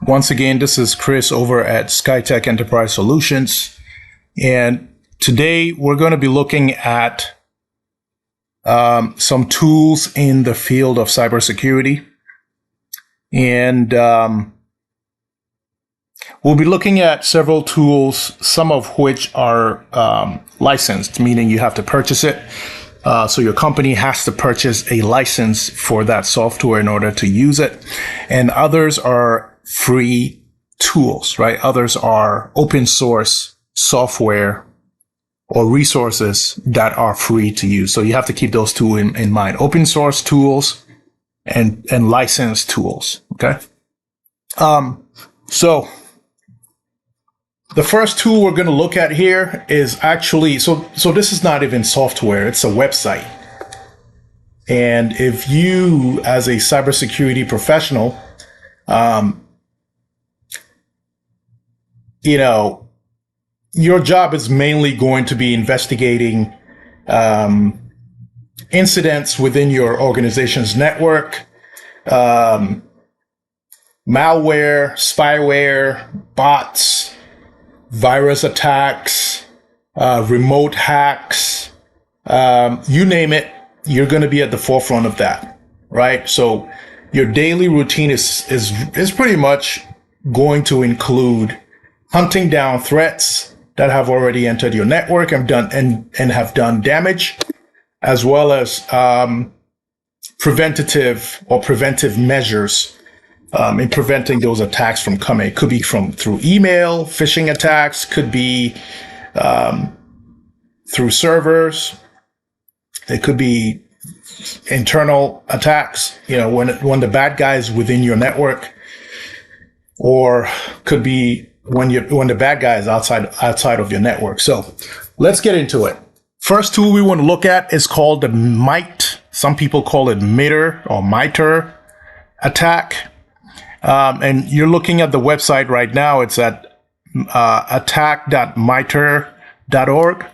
Once again, this is Chris over at SkyTech Enterprise Solutions. And today we're going to be looking at some tools in the field of cybersecurity. And we'll be looking at several tools, some of which are licensed, meaning you have to purchase it. So your company has to purchase a license for that software in order to use it. And others are free tools, right? Others are open source software or resources that are free to use. So you have to keep those two in mind. Open source tools and licensed tools, okay? So the first tool we're going to look at here is actually, so this is not even software, it's a website. And if you, as a cybersecurity professional, you know, your job is mainly going to be investigating incidents within your organization's network, malware, spyware, bots, virus attacks, remote hacks, you name it, you're going to be at the forefront of that, right? So your daily routine is pretty much going to include hunting down threats that have already entered your network and have done damage, as well as preventive measures in preventing those attacks from coming. It could be through email, phishing attacks, could be through servers. It could be internal attacks, you know, when the bad guys within your network, or could be when the bad guy is outside of your network. So let's get into it. First tool we want to look at is called the some people call it MITRE or MITRE attack. And you're looking at the website right now. It's at attack.mitre.org.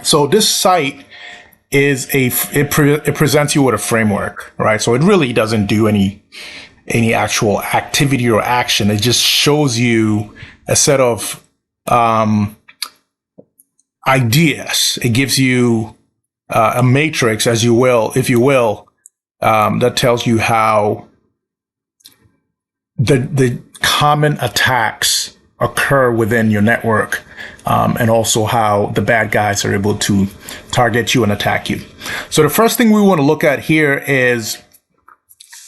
So this site is it presents you with a framework, right? So it really doesn't do any actual activity or action. It just shows you a set of ideas. It gives you a matrix, if you will, that tells you how the common attacks occur within your network, and also how the bad guys are able to target you and attack you. So the first thing we want to look at here is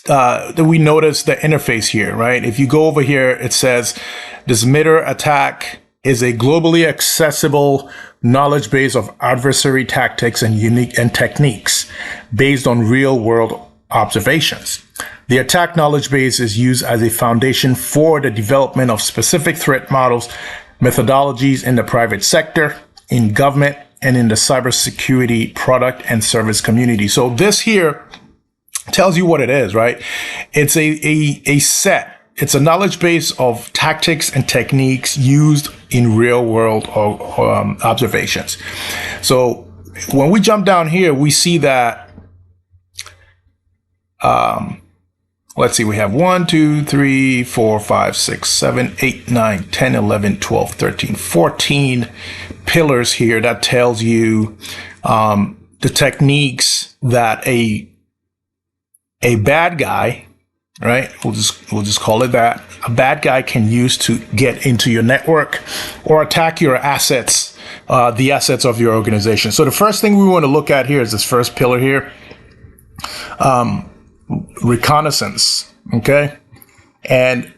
that we notice the interface here, right? If you go over here, it says this MITRE attack is a globally accessible knowledge base of adversary tactics and techniques based on real world observations. The attack knowledge base is used as a foundation for the development of specific threat models, methodologies in the private sector, in government, and in the cybersecurity product and service community. So this here tells you what it is, right? It's a set. It's a knowledge base of tactics and techniques used in real world observations. So when we jump down here, we see that, let's see, we have 1, 2, 3, 4, 5, 6, 7, 8, 9, 10, 11, 12, 13, 14 pillars here that tells you the techniques that a bad guy, right? We'll just call it that. A bad guy can use to get into your network or attack your assets, the assets of your organization. So the first thing we want to look at here is this first pillar here, reconnaissance. Okay, and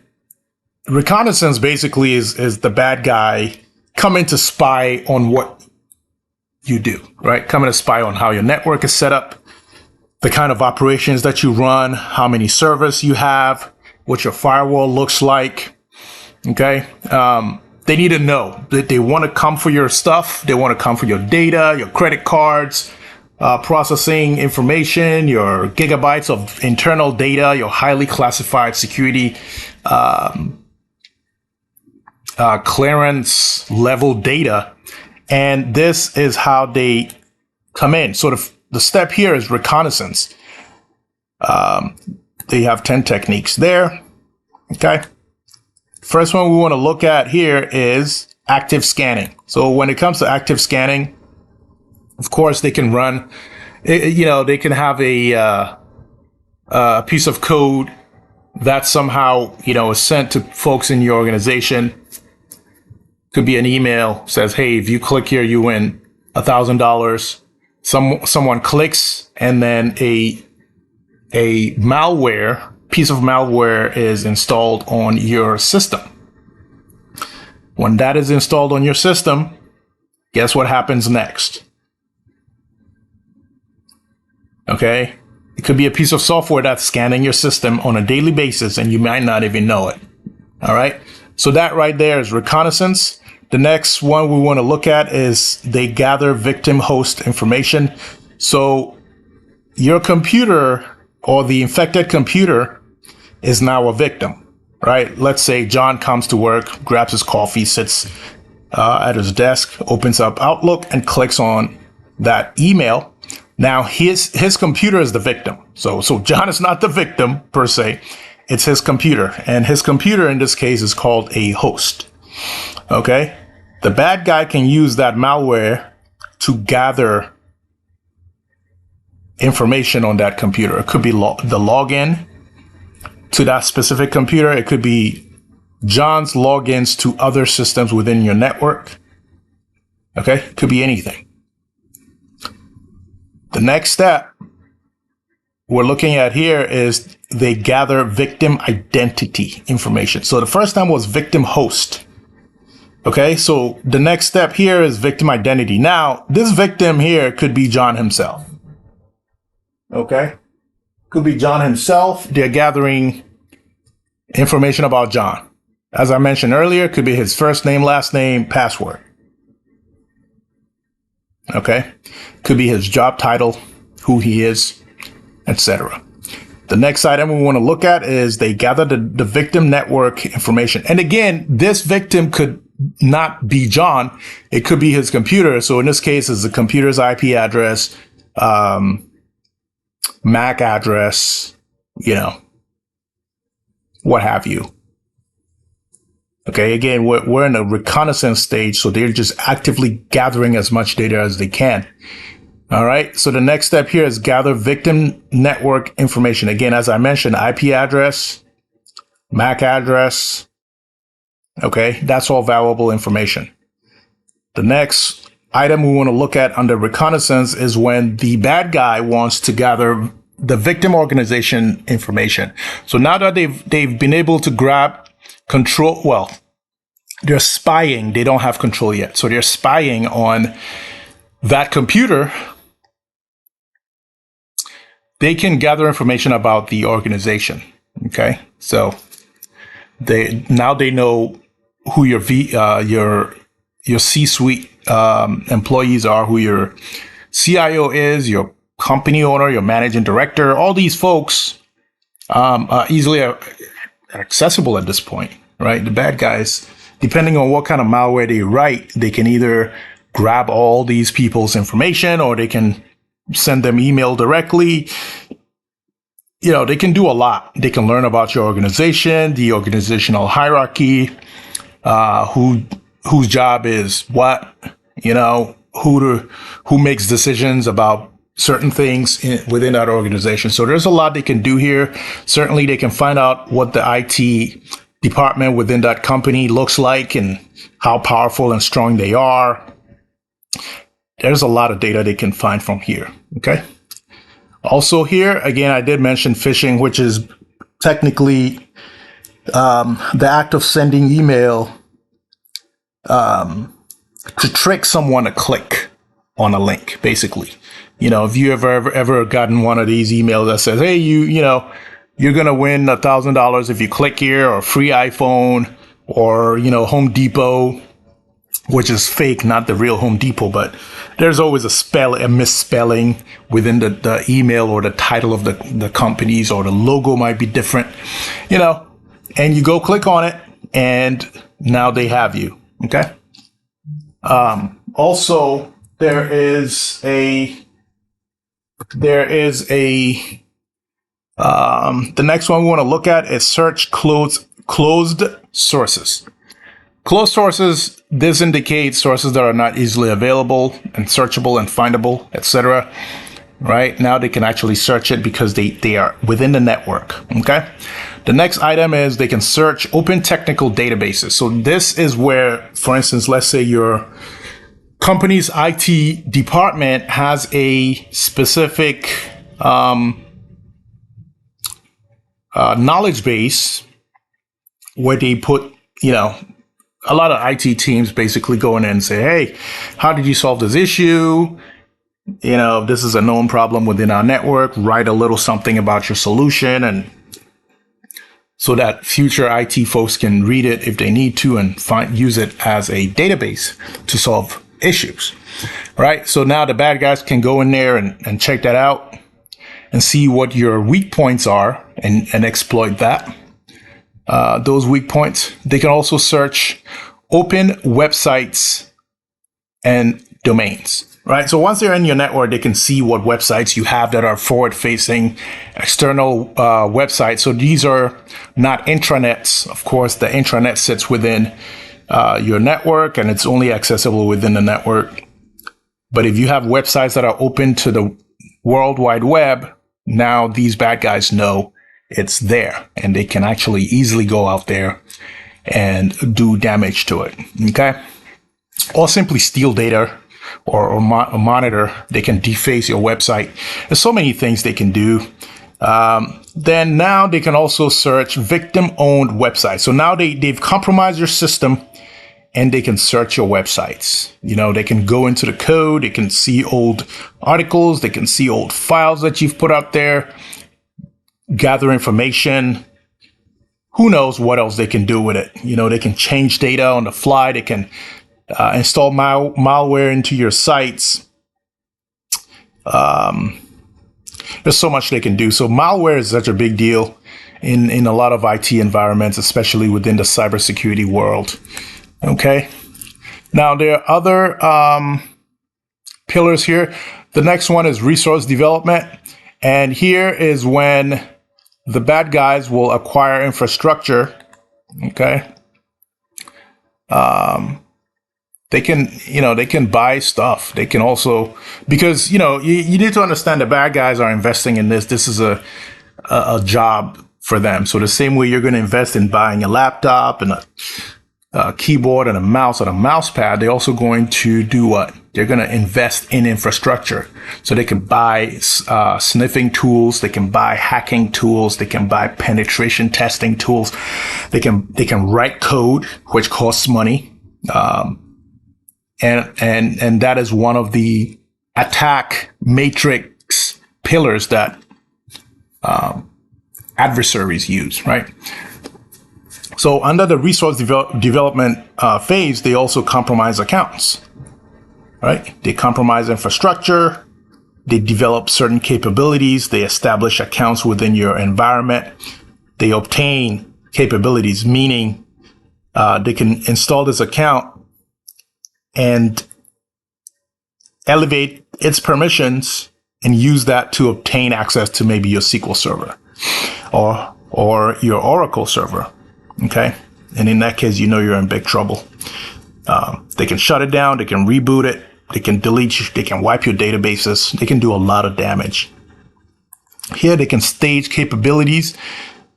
reconnaissance basically is the bad guy coming to spy on what you do, right? Coming to spy on how your network is set up, the kind of operations that you run, how many servers you have, what your firewall looks like. Okay. They need to know that they want to come for your stuff. They want to come for your data, your credit cards, processing information, your gigabytes of internal data, your highly classified security clearance level data. And this is how they come in. Sort of the step here is reconnaissance. They have 10 techniques there. Okay. First one we want to look at here is active scanning. So when it comes to active scanning, of course, they can run, they can have a piece of code that somehow, is sent to folks in your organization. Could be an email, says, hey, if you click here, you win $1,000. Someone clicks, and then a piece of malware is installed on your system. When that is installed on your system, guess what happens next? Okay? It could be a piece of software that's scanning your system on a daily basis, and you might not even know it. All right? So that right there is reconnaissance. The next one we want to look at is they gather victim host information. So your computer or the infected computer is now a victim, right? Let's say John comes to work, grabs his coffee, sits at his desk, opens up Outlook, and clicks on that email. Now his computer is the victim. So John is not the victim per se. It's his computer, and his computer in this case is called a host. Okay, the bad guy can use that malware to gather information on that computer. It could be the login to that specific computer. It could be John's logins to other systems within your network. Okay, it could be anything. The next step we're looking at here is they gather victim identity information. So the first time was victim host. Okay, so the next step here is victim identity. Now, this victim here could be John himself. Okay, could be John himself. They're gathering information about John. As I mentioned earlier, it could be his first name, last name, password. Okay, could be his job title, who he is, etc. The next item we want to look at is they gather the victim network information. And again, this victim could not be John. It could be his computer. So in this case, it's the computer's IP address, MAC address, what have you. Okay, again, we're in a reconnaissance stage, so they're just actively gathering as much data as they can. All right, so the next step here is gather victim network information. Again, as I mentioned, IP address, MAC address. Okay, that's all valuable information. The next item we want to look at under reconnaissance is when the bad guy wants to gather the victim organization information. So now that they've been able to grab control, well, they're spying. They don't have control yet. So they're spying on that computer. They can gather information about the organization. Okay, so they know who your C-suite employees are, who your CIO is, your company owner, your managing director. All these folks are easily accessible at this point, right? The bad guys, depending on what kind of malware they write, they can either grab all these people's information or they can send them email directly. They can do a lot. They can learn about your organization, the organizational hierarchy, whose job is what, who makes decisions about certain things within that organization. So there's a lot they can do here. Certainly they can find out what the IT department within that company looks like and how powerful and strong they are. There's a lot of data they can find from here. Okay. Also here, again, I did mention phishing, which is technically the act of sending email to trick someone to click on a link, basically. If you ever gotten one of these emails that says, hey, you're going to win $1,000 if you click here, or free iPhone, or, Home Depot, which is fake, not the real Home Depot, but there's always a misspelling within the email or the title of the companies, or the logo might be different, and you go click on it and now they have you. Okay. Also, the next one we want to look at is search close closed sources. Closed sources, this indicates sources that are not easily available and searchable and findable, etc. Right now they can actually search it because they are within the network. Okay. The next item is they can search open technical databases. So this is where, for instance, let's say your company's IT department has a specific knowledge base where they put, a lot of IT teams basically go in and say, hey, how did you solve this issue? This is a known problem within our network. Write a little something about your solution, and so that future IT folks can read it if they need to and use it as a database to solve issues, right? So now the bad guys can go in there and check that out and see what your weak points are and exploit that. Those weak points. They can also search open websites and domains. Right. So once they're in your network, they can see what websites you have that are forward-facing external websites. So these are not intranets. Of course, the intranet sits within your network and it's only accessible within the network. But if you have websites that are open to the World Wide Web, now these bad guys know it's there and they can actually easily go out there and do damage to it. Okay. Or simply steal data. Or monitor. They can deface your website. There's so many things they can do. Then now they can also search victim-owned websites. So now they've compromised your system and they can search your websites. They can go into the code. They can see old articles. They can see old files that you've put out there, gather information. Who knows what else they can do with it? They can change data on the fly. They can install malware into your sites. There's so much they can do. So malware is such a big deal in a lot of IT environments, especially within the cybersecurity world. Okay. Now there are other pillars here. The next one is resource development. And here is when the bad guys will acquire infrastructure. Okay. They can buy stuff. They can also, because, you need to understand the bad guys are investing in this. This is a job for them. So the same way you're going to invest in buying a laptop and a keyboard and a mouse and a mouse pad, they're also going to do what? They're going to invest in infrastructure. So they can buy sniffing tools. They can buy hacking tools. They can buy penetration testing tools. They can write code, which costs money. And that is one of the attack matrix pillars that adversaries use, right? So under the resource development phase, they also compromise accounts, right? They compromise infrastructure. They develop certain capabilities. They establish accounts within your environment. They obtain capabilities, meaning they can install this account and elevate its permissions and use that to obtain access to maybe your SQL server or your Oracle server. Okay. And in that case, you're in big trouble. They can shut it down. They can reboot it. They can delete you. They can wipe your databases. They can do a lot of damage. Here, they can stage capabilities.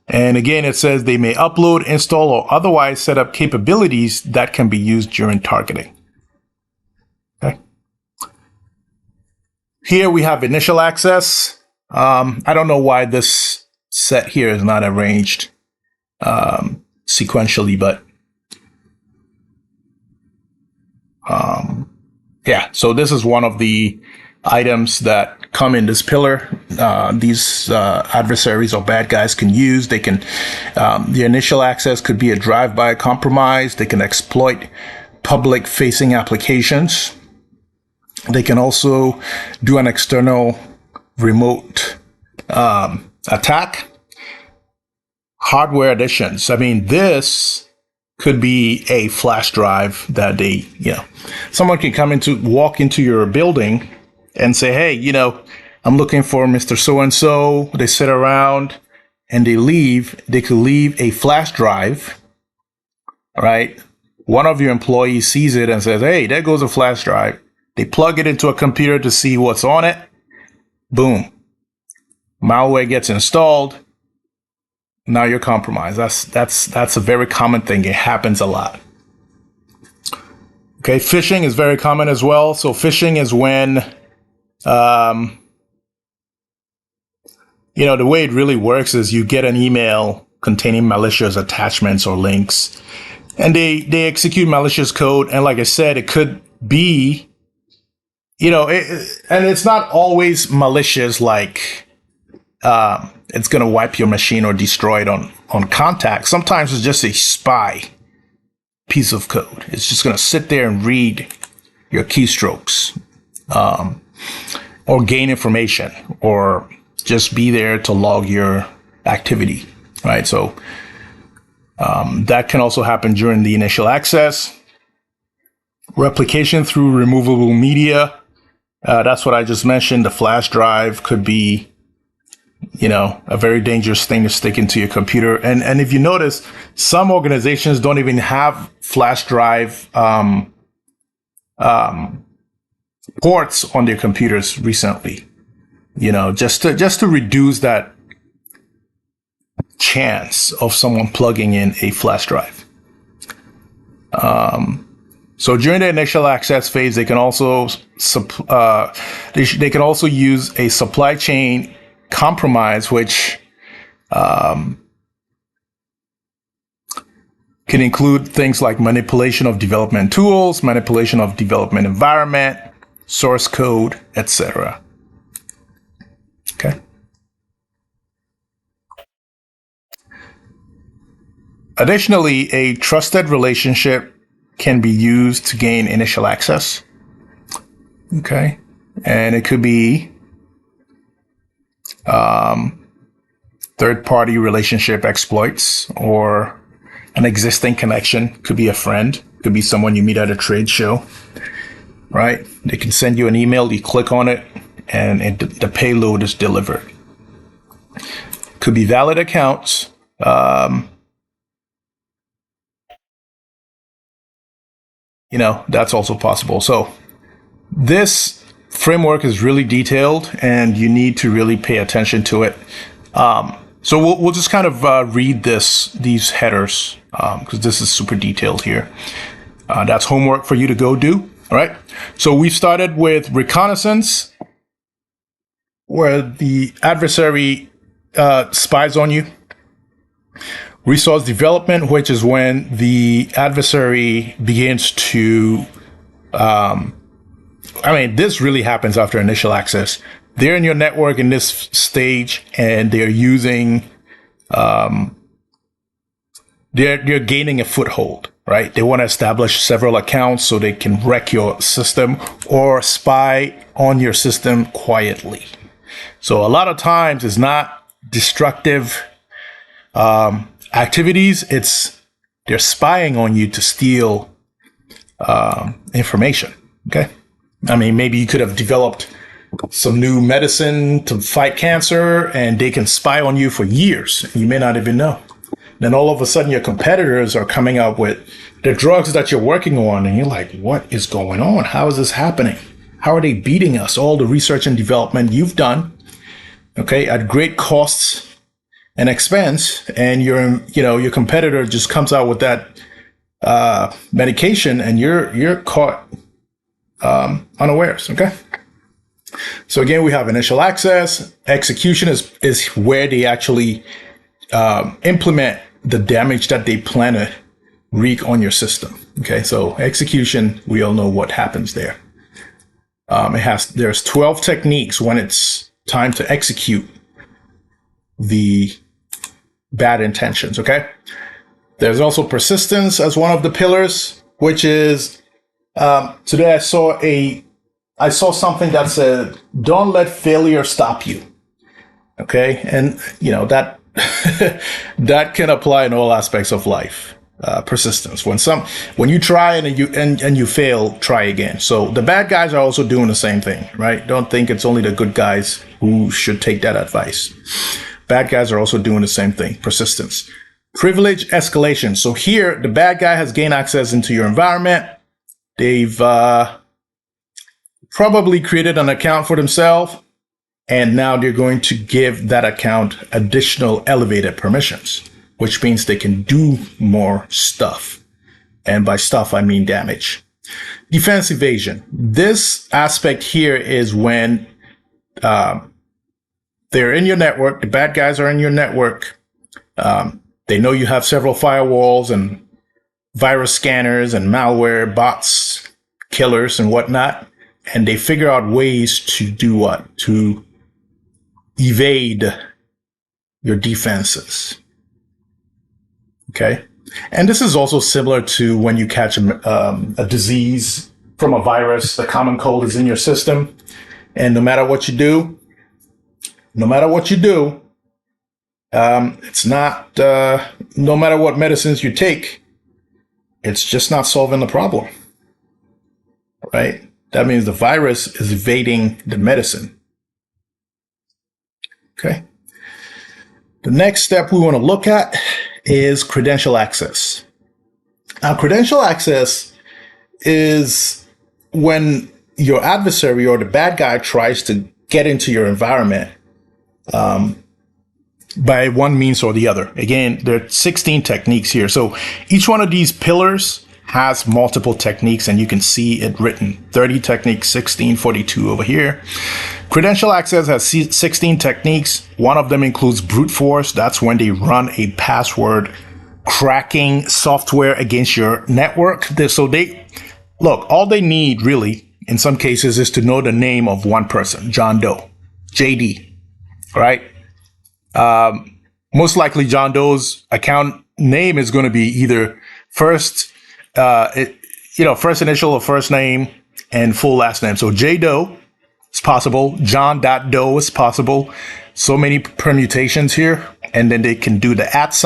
And again, it says they may upload, install, or otherwise set up capabilities that can be used during targeting. Okay. Here we have initial access. I don't know why this set here is not arranged sequentially, but yeah, so this is one of the items that come in this pillar. These adversaries or bad guys can use. They can, the initial access could be a drive-by compromise. They can exploit public-facing applications. They can also do an external remote attack. Hardware additions. I mean, this could be a flash drive that they, someone can walk into your building and say, hey, I'm looking for Mr. So-and-so. They sit around and they could leave a flash drive, right? One of your employees sees it and says, hey, there goes a flash drive. They plug it into a computer to see what's on it. Boom. Malware gets installed. Now you're compromised. That's a very common thing. It happens a lot. Okay, phishing is very common as well. So phishing is when, the way it really works is you get an email containing malicious attachments or links, and they execute malicious code. And like I said, it could be, and it's not always malicious, like it's going to wipe your machine or destroy it on contact. Sometimes it's just a spy piece of code. It's just going to sit there and read your keystrokes, or gain information, or just be there to log your activity, right? So that can also happen during the initial access. Replication through removable media. That's what I just mentioned. The flash drive could be, a very dangerous thing to stick into your computer. And if you notice, some organizations don't even have flash drive ports on their computers recently, just to reduce that chance of someone plugging in a flash drive. So during the initial access phase, they can also use a supply chain compromise, which can include things like manipulation of development tools, manipulation of development environment, source code, etc. Okay. Additionally, a trusted relationship can be used to gain initial access. Okay. And it could be third-party relationship exploits, or an existing connection. Could be a friend, could be someone you meet at a trade show, right? They can send you an email, you click on it, and the payload is delivered. Could be valid accounts. That's also possible. So this framework is really detailed, and you need to really pay attention to it. So we'll just kind of read these headers, because this is super detailed here. That's homework for you to go do. All right. So we've started with reconnaissance, where the adversary spies on you. Resource development, which is when the adversary begins to, this really happens after initial access. They're in your network in this stage, and they're using, they're gaining a foothold, right? They want to establish several accounts so they can wreck your system or spy on your system quietly. So a lot of times it's not destructive activities. They're spying on you to steal information. Okay. Maybe you could have developed some new medicine to fight cancer, and they can spy on you for years. You may not even know. Then all of a sudden your competitors are coming out with the drugs that you're working on, and you're like, what is going on? How is this happening? How are they beating us? All the research and development you've done, okay, at great costs and expense, and your competitor just comes out with that medication, and you're caught unawares. Okay. So again, we have initial access. Execution is where they actually implement the damage that they plan to wreak on your system. Okay, so execution, we all know what happens there. There's 12 techniques when it's time to execute the bad intentions. Okay, there's also persistence as one of the pillars, which is today I saw something that said, don't let failure stop you. Okay. And that, that can apply in all aspects of life. Persistence. When you try and you fail, try again. So the bad guys are also doing the same thing, right? Don't think it's only the good guys who should take that advice. bad guys are also doing the same thing, persistence. Privilege escalation. So here, the bad guy has gained access into your environment. They've probably created an account for themselves, and now they're going to give that account additional elevated permissions, which means they can do more stuff. And by stuff, I mean damage. Defense evasion. This aspect here is when they're in your network, the bad guys are in your network. They know you have several firewalls and virus scanners and malware, bots, killers, and whatnot. And they figure out ways to do what? To evade your defenses. Okay? And this is also similar to when you catch a disease from a virus. The common cold is in your system. And no matter what you do, it's not, no matter what medicines you take, it's just not solving the problem, right? That means the virus is evading the medicine. Okay. The next step we want to look at is credential access. Now, credential access is when your adversary or the bad guy tries to get into your environment by one means or the other. Again, there are 16 techniques here. So each one of these pillars has multiple techniques, and you can see it written 30 techniques, 16, 42 over here. Credential access has 16 techniques. One of them includes brute force. That's when they run a password cracking software against your network. So look, all they need really in some cases is to know the name of one person, John Doe, JD, right? Most likely John Doe's account name is going to be either first initial or first name and full last name. So J Doe is possible. John.Doe is possible. So many permutations here. And then they can do the @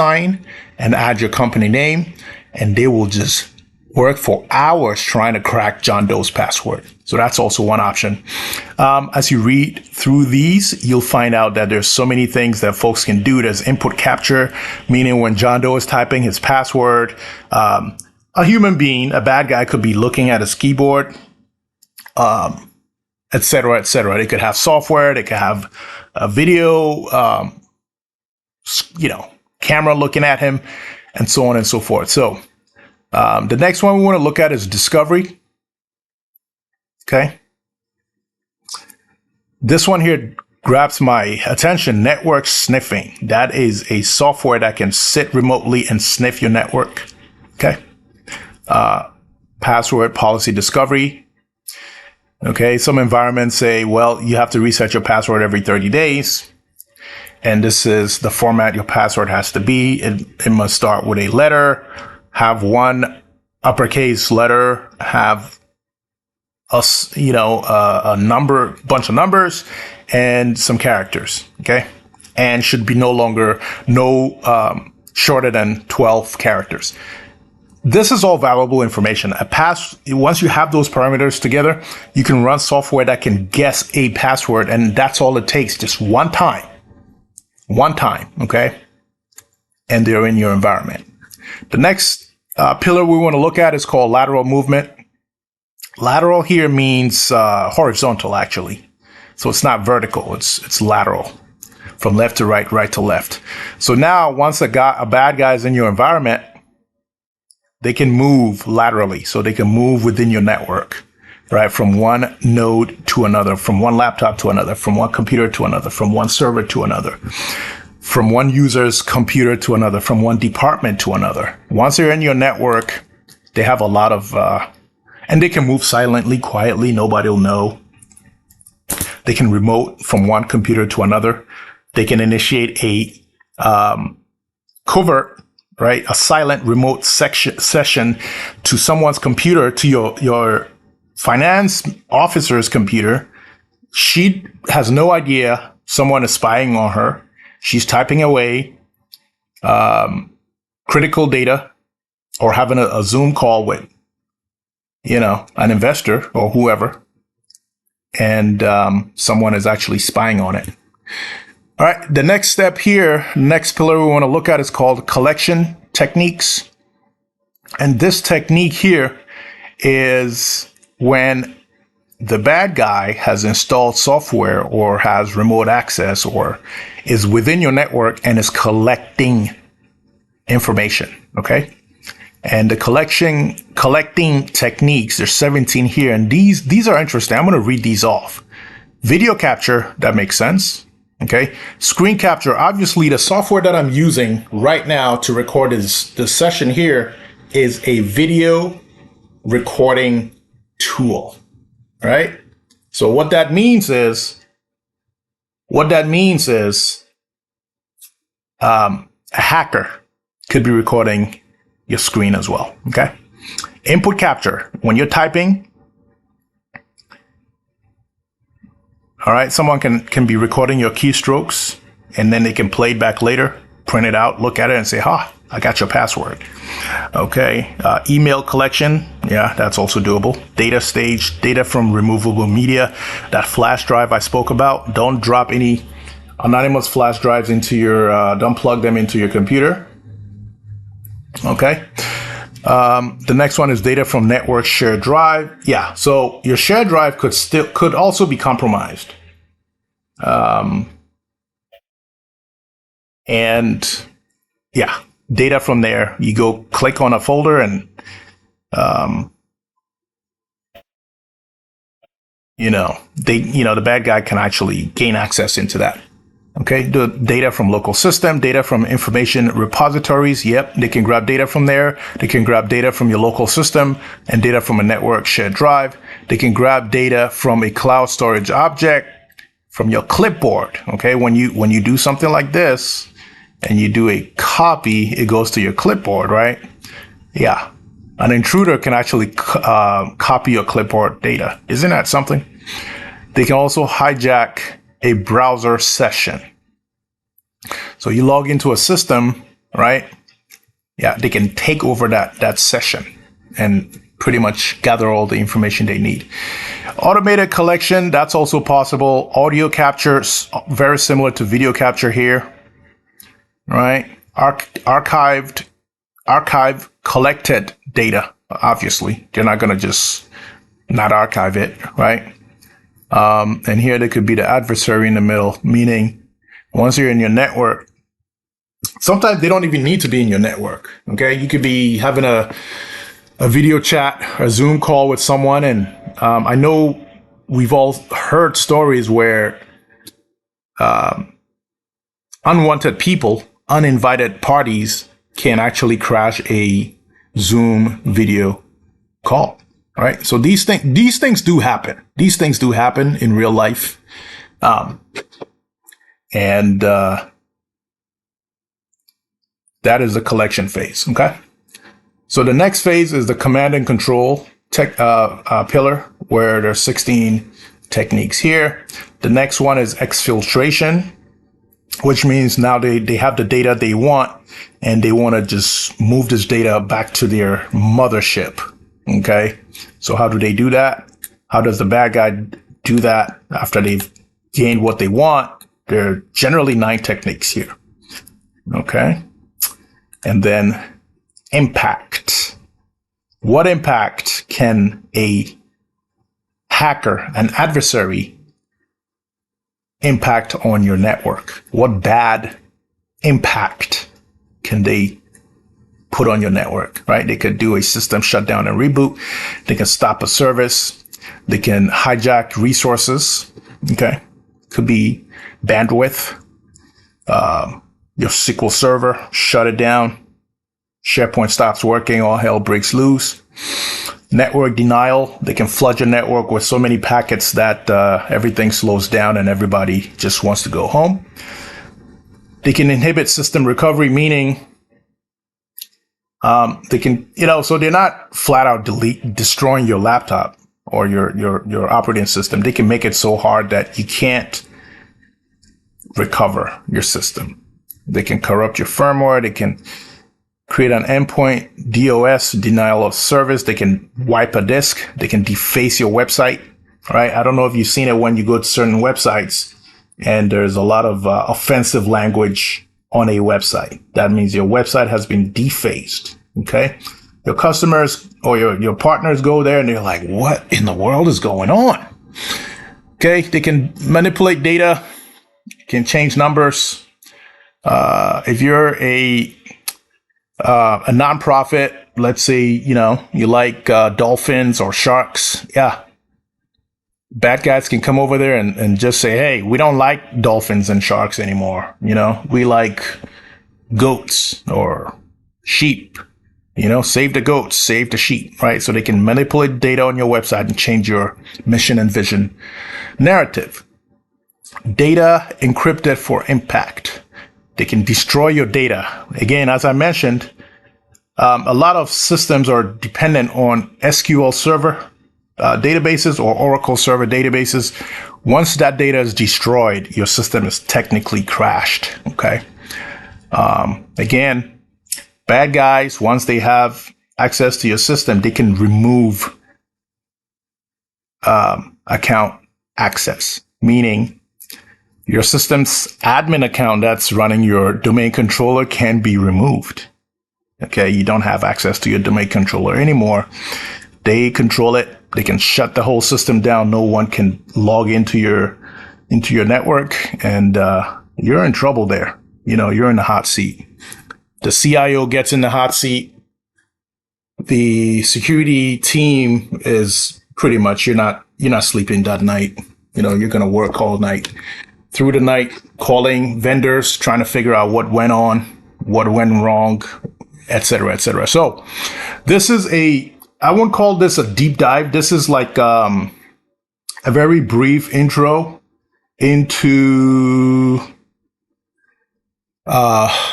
and add your company name, and they will just work for hours trying to crack John Doe's password. So that's also one option. As you read through these, you'll find out that there's so many things that folks can do. There's input capture, meaning when John Doe is typing his password, a human being, a bad guy, could be looking at his keyboard, et cetera, et cetera. They could have software, they could have a video, camera looking at him, and so on and so forth. So the next one we want to look at is discovery. Okay. This one here grabs my attention, network sniffing. That is a software that can sit remotely and sniff your network. Okay. Password policy discovery. Okay. Some environments say, well, you have to reset your password every 30 days. And this is the format your password has to be. It must start with a letter, have one uppercase letter, have a bunch of numbers, and some characters. Okay. And should be no shorter than 12 characters. This is all valuable information. Once you have those parameters together, you can run software that can guess a password, and that's all it takes, just one time, okay? And they're in your environment. The next pillar we want to look at is called lateral movement. Lateral here means horizontal, actually. So it's not vertical, it's lateral, from left to right, right to left. So now once a bad guy is in your environment, they can move laterally. So they can move within your network, right? From one node to another, from one laptop to another, from one computer to another, from one server to another, from one user's computer to another, from one department to another. Once they're in your network, they have a lot of, and they can move silently, quietly. Nobody will know. They can remote from one computer to another. They can initiate a covert, right? A silent remote session to someone's computer, to your finance officer's computer. She has no idea someone is spying on her. She's typing away critical data or having a Zoom call with, an investor or whoever. And someone is actually spying on it. All right, the next step here, next pillar we want to look at is called collection techniques. And this technique here is when the bad guy has installed software or has remote access or is within your network and is collecting information, okay? And the collecting techniques, there's 17 here, and these are interesting. I'm going to read these off. Video capture, that makes sense, okay? Screen capture, obviously the software that I'm using right now to record this session here is a video recording tool, right? So what that means is a hacker could be recording your screen as well, okay? Input capture, when you're typing, all right, someone can be recording your keystrokes and then they can play it back later, print it out, look at it and say, I got your password. Okay, email collection, yeah, that's also doable. Data stage, data from removable media, that flash drive I spoke about. Don't drop any anonymous flash drives into your, don't plug them into your computer. Okay. The next one is data from network shared drive. Yeah, so your shared drive could also be compromised. And yeah, data from there, you go click on a folder and, the bad guy can actually gain access into that. Okay, the data from local system, data from information repositories. Yep, they can grab data from there. They can grab data from your local system and data from a network shared drive. They can grab data from a cloud storage object, from your clipboard. Okay, when you do something like this and you do a copy, it goes to your clipboard, right? Yeah, an intruder can actually copy your clipboard data. Isn't that something? They can also hijack a browser session. So you log into a system, right? Yeah, they can take over that session and pretty much gather all the information they need. Automated collection, that's also possible. Audio capture, very similar to video capture here, right? Archive collected data, obviously. They're not going to just not archive it, right? And here there could be the adversary in the middle, meaning once you're in your network, sometimes they don't even need to be in your network. Okay, you could be having a video chat, a Zoom call with someone, and I know we've all heard stories where unwanted people, uninvited parties can actually crash a Zoom video call. Right. So these things do happen. These things do happen in real life. And that is the collection phase. OK, so the next phase is the command and control pillar, where there's 16 techniques here. The next one is exfiltration, which means now they have the data they want and they want to just move this data back to their mothership. Okay, so how do they do that? How does the bad guy do that after they've gained what they want? There are generally 9 techniques here. Okay, and then impact. What impact can a hacker, an adversary, impact on your network? What bad impact can they put on your network, right? They could do a system shutdown and reboot. They can stop a service. They can hijack resources. Okay. Could be bandwidth. Your SQL server, shut it down. SharePoint stops working. All hell breaks loose. Network denial. They can flood your network with so many packets that everything slows down and everybody just wants to go home. They can inhibit system recovery, meaning they can, so they're not flat out destroying your laptop or your operating system. They can make it so hard that you can't recover your system. They can corrupt your firmware. They can create an endpoint DOS, denial of service. They can wipe a disk. They can deface your website, right? I don't know if you've seen it when you go to certain websites and there's a lot of offensive language on a website. That means your website has been defaced. Okay. Your customers or your partners go there and they're like, what in the world is going on? Okay. They can manipulate data, can change numbers. If you're a nonprofit, let's say, you like dolphins or sharks. Yeah. Bad guys can come over there and just say, hey, we don't like dolphins and sharks anymore. We like goats or sheep, save the goats, save the sheep, right? So they can manipulate data on your website and change your mission and vision narrative. Data encrypted for impact. They can destroy your data. Again, as I mentioned, a lot of systems are dependent on SQL Server databases or Oracle Server databases. Once that data is destroyed, your system is technically crashed. Okay. Again, bad guys, once they have access to your system, they can remove account access, meaning your system's admin account that's running your domain controller can be removed. Okay, you don't have access to your domain controller anymore. They control it. They can shut the whole system down. No one can log into your network, and you're in trouble there. You're in the hot seat. The CIO gets in the hot seat. The security team is pretty much you're not sleeping that night. You're gonna work all night, through the night, calling vendors, trying to figure out what went on, what went wrong, etc., etc. So this is I won't call this a deep dive. This is like a very brief intro into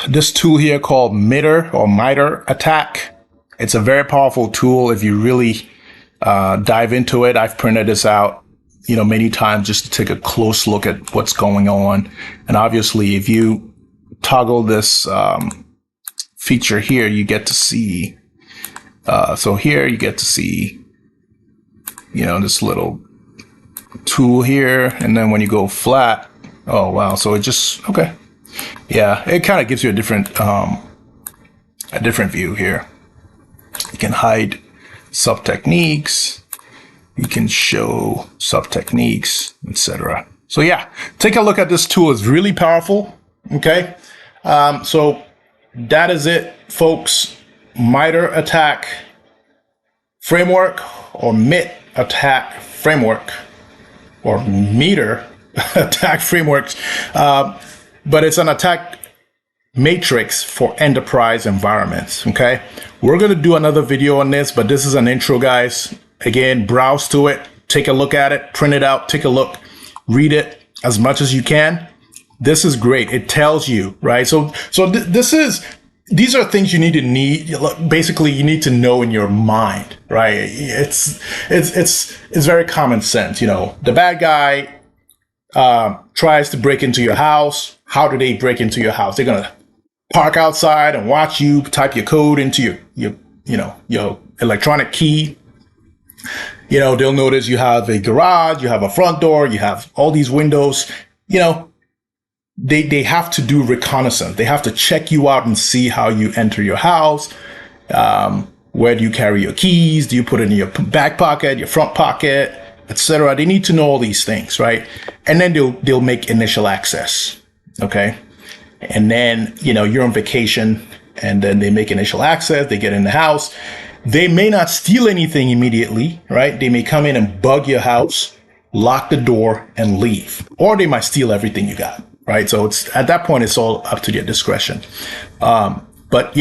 this tool here called MITRE Attack. It's a very powerful tool if you really dive into it. I've printed this out many times just to take a close look at what's going on. And obviously, if you toggle this feature here, you get to see. So here you get to see, this little tool here. And then when you go flat, oh, wow. So it just, okay. Yeah, it kind of gives you a different view here. You can hide sub-techniques. You can show sub-techniques, etc. So yeah, take a look at this tool. It's really powerful. Okay. So that is it, folks. MITRE Attack Framework, or MITRE Attack Framework, or MITRE Attack Frameworks. But it's an attack matrix for enterprise environments. Okay. We're going to do another video on this, but this is an intro, guys. Again, browse to it, take a look at it, print it out, take a look, read it as much as you can. This is great. It tells you, right? So these are things you need. Basically, you need to know in your mind, right? It's very common sense. The bad guy tries to break into your house. How do they break into your house? They're gonna park outside and watch you type your code into your electronic key. They'll notice you have a garage, you have a front door, you have all these windows. They have to do reconnaissance. They have to check you out and see how you enter your house. Where do you carry your keys? Do you put it in your back pocket, your front pocket, etc.? They need to know all these things, right? And then they'll make initial access. Okay. And then, you're on vacation and then they make initial access. They get in the house. They may not steal anything immediately, right? They may come in and bug your house, lock the door, and leave. Or they might steal everything you got, right? So at that point, it's all up to their discretion. But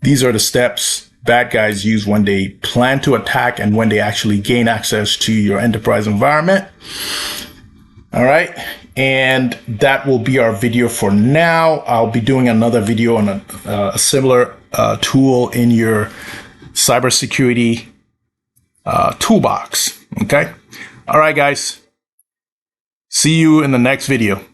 these are the steps bad guys use when they plan to attack and when they actually gain access to your enterprise environment. All right. And that will be our video for now. I'll be doing another video on a similar tool in your cybersecurity toolbox. Okay. All right, guys. See you in the next video.